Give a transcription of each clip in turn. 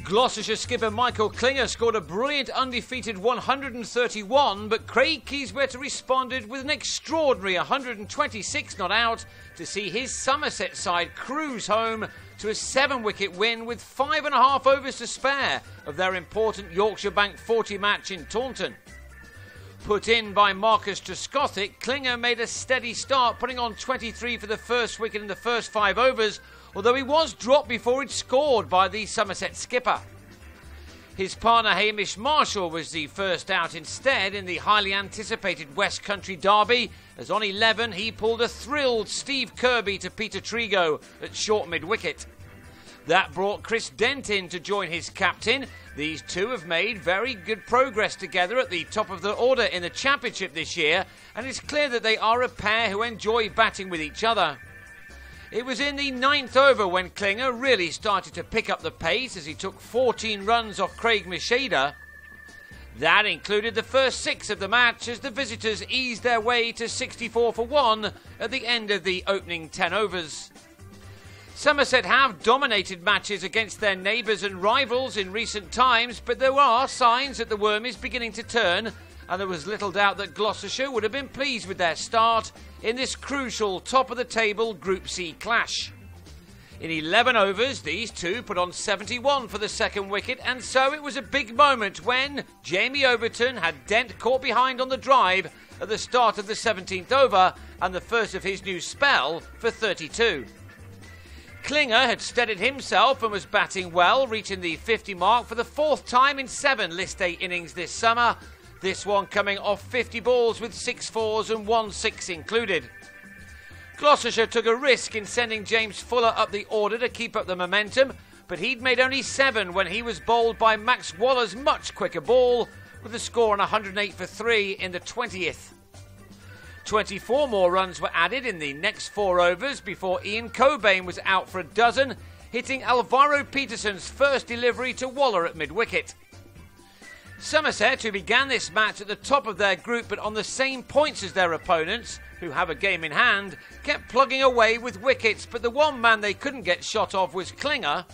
Gloucestershire skipper Michael Klinger scored a brilliant undefeated 131, but Craig Kieswetter responded with an extraordinary 126 not out to see his Somerset side cruise home to a 7-wicket win with 5.5 overs to spare of their important YB40 match in Taunton. Put in by Marcus Trescothick, Klinger made a steady start, putting on 23 for the first wicket in the first 5 overs, although he was dropped before he'd scored by the Somerset skipper. His partner Hamish Marshall was the first out instead in the highly anticipated West Country derby, as on 11 he pulled a thrilled Steve Kirby to Peter Trigo at short mid-wicket. That brought Chris Dent in to join his captain. These two have made very good progress together at the top of the order in the Championship this year, and it's clear that they are a pair who enjoy batting with each other. It was in the 9th over when Klinger really started to pick up the pace as he took 14 runs off Craig Mishada. That included the first 6 of the match as the visitors eased their way to 64 for 1 at the end of the opening 10 overs. Somerset have dominated matches against their neighbours and rivals in recent times, but there are signs that the worm is beginning to turn, and there was little doubt that Gloucestershire would have been pleased with their start in this crucial top-of-the-table Group C clash. In 11 overs, these two put on 71 for the second wicket, and so it was a big moment when Jamie Overton had Dent caught behind on the drive at the start of the 17th over and the first of his new spell for 32. Klinger had steadied himself and was batting well, reaching the 50 mark for the 4th time in 7 List A innings this summer, this one coming off 50 balls with 6 fours and 1 6 included. Gloucestershire took a risk in sending James Fuller up the order to keep up the momentum, but he'd made only 7 when he was bowled by Max Waller's much quicker ball, with the score on 108 for 3 in the 20th. 24 more runs were added in the next 4 overs before Ian Cobain was out for a dozen, hitting Alvaro Peterson's first delivery to Waller at mid-wicket. Somerset, who began this match at the top of their group but on the same points as their opponents, who have a game in hand, kept plugging away with wickets, but the one man they couldn't get shot of was Klinger,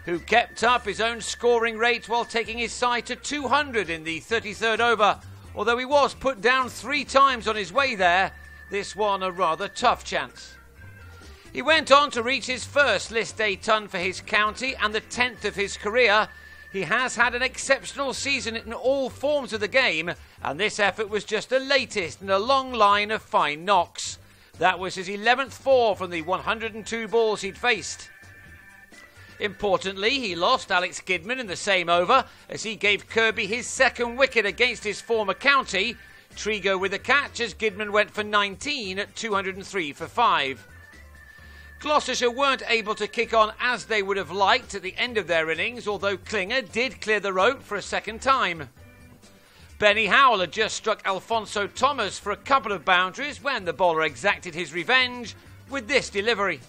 who kept up his own scoring rate while taking his side to 200 in the 33rd over, although he was put down 3 times on his way there, this one a rather tough chance. He went on to reach his first List A ton for his county and the 10th of his career. He has had an exceptional season in all forms of the game, and this effort was just the latest in a long line of fine knocks. That was his 11th 4 from the 102 balls he'd faced. Importantly, he lost Alex Gidman in the same over as he gave Kirby his 2nd wicket against his former county. Trigo with a catch as Gidman went for 19 at 203 for 5. Gloucestershire weren't able to kick on as they would have liked at the end of their innings, although Klinger did clear the rope for a second time. Benny Howell had just struck Alfonso Thomas for a couple of boundaries when the bowler exacted his revenge with this delivery.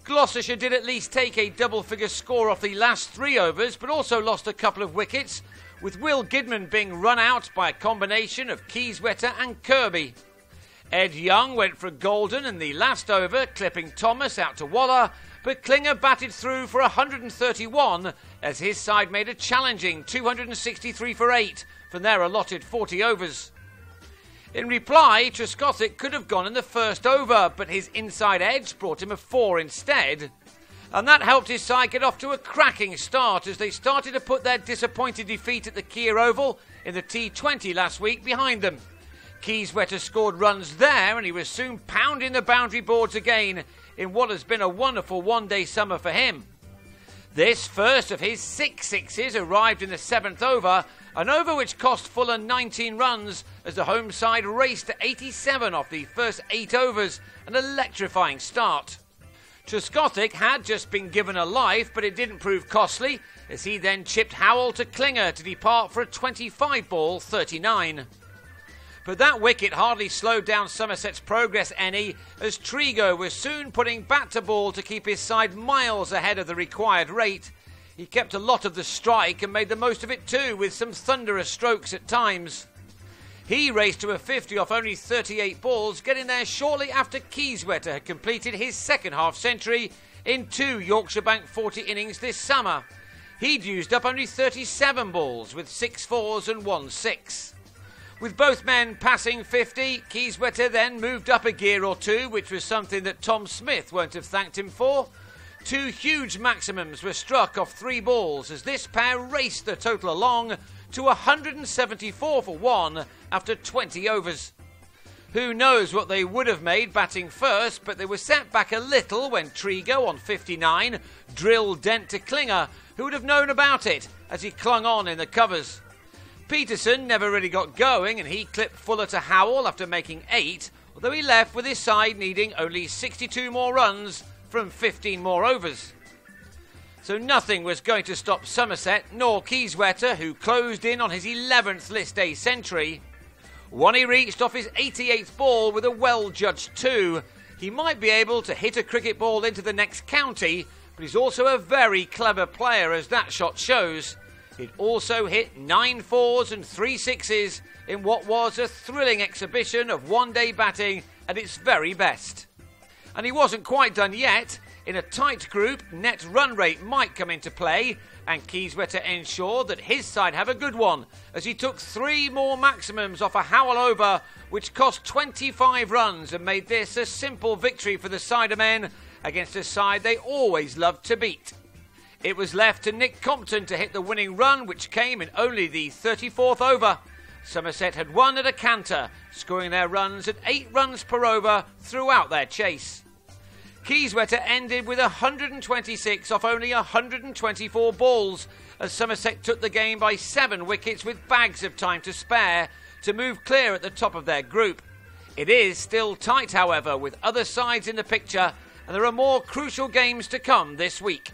Gloucestershire did at least take a double-figure score off the last 3 overs, but also lost a couple of wickets, with Will Gidman being run out by a combination of Kieswetter and Kirby. Ed Young went for a golden in the last over, clipping Thomas out to Waller, but Klinger batted through for 131 as his side made a challenging 263 for 8 from their allotted 40 overs. In reply, Trescothick could have gone in the first over, but his inside edge brought him a 4 instead. And that helped his side get off to a cracking start as they started to put their disappointed defeat at the Kia Oval in the T20 last week behind them. Kieswetter scored runs there and he was soon pounding the boundary boards again in what has been a wonderful one-day summer for him. This first of his 6 sixes arrived in the 7th over, an over which cost Fuller 19 runs as the home side raced to 87 off the first 8 overs, an electrifying start. Trescothick had just been given a life, but it didn't prove costly as he then chipped Howell to Klinger to depart for a 25-ball 39. But that wicket hardly slowed down Somerset's progress any, as Trigo was soon putting bat to ball to keep his side miles ahead of the required rate. He kept a lot of the strike and made the most of it too, with some thunderous strokes at times. He raced to a 50 off only 38 balls, getting there shortly after Kieswetter had completed his second half century in 2 YB40 innings this summer. He'd used up only 37 balls with 6 fours and 1 6. With both men passing 50, Kieswetter then moved up a gear or two, which was something that Tom Smith won't have thanked him for. 2 huge maximums were struck off 3 balls as this pair raced the total along to 174 for 1 after 20 overs. Who knows what they would have made batting first, but they were set back a little when Trigo on 59 drilled dent to Klinger, who would have known about it as he clung on in the covers. Peterson never really got going and he clipped Fuller to Howell after making 8, although he left with his side needing only 62 more runs from 15 more overs. So nothing was going to stop Somerset nor Kieswetter, who closed in on his 11th list A century. One he reached off his 88th ball with a well-judged 2. He might be able to hit a cricket ball into the next county, but he's also a very clever player, as that shot shows. He'd also hit 9 fours and 3 sixes in what was a thrilling exhibition of one-day batting at its very best. And he wasn't quite done yet. In a tight group, net run rate might come into play, and Kieswetter ensured that his side have a good one, as he took 3 more maximums off a Howell over, which cost 25 runs and made this a simple victory for the Sidermen against a side they always loved to beat. It was left to Nick Compton to hit the winning run, which came in only the 34th over. Somerset had won at a canter, scoring their runs at 8 runs per over throughout their chase. Kieswetter ended with 126 off only 124 balls, as Somerset took the game by 7 wickets with bags of time to spare to move clear at the top of their group. It is still tight, however, with other sides in the picture, and there are more crucial games to come this week.